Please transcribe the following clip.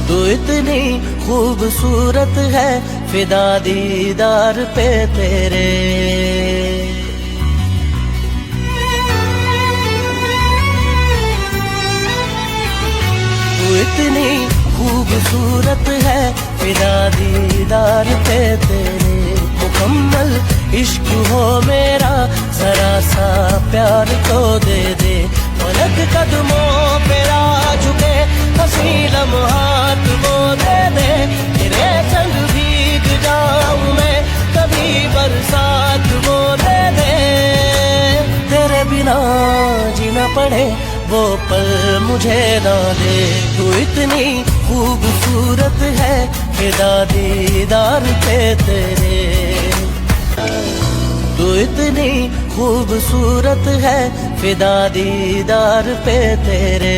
तू इतनी खूबसूरत है, फिदा दीदार पे तेरे। तू इतनी खूबसूरत है, फिदा दीदार पे तेरे। मुकम्मल इश्क हो मेरा, जरा सा प्यार तो दे दे। पलक कदमों पे आ झुके, हंसी लम्हात वो दे दे। तेरे संग भीग जाऊं मैं, कभी बरसात वो दे दे। तेरे बिना जीना पड़े वो पल मुझे ना दे। तू इतनी खूबसूरत है, फिदा दीदार पे तेरे। तू इतनी खूबसूरत है, फिदा दीदार पे तेरे।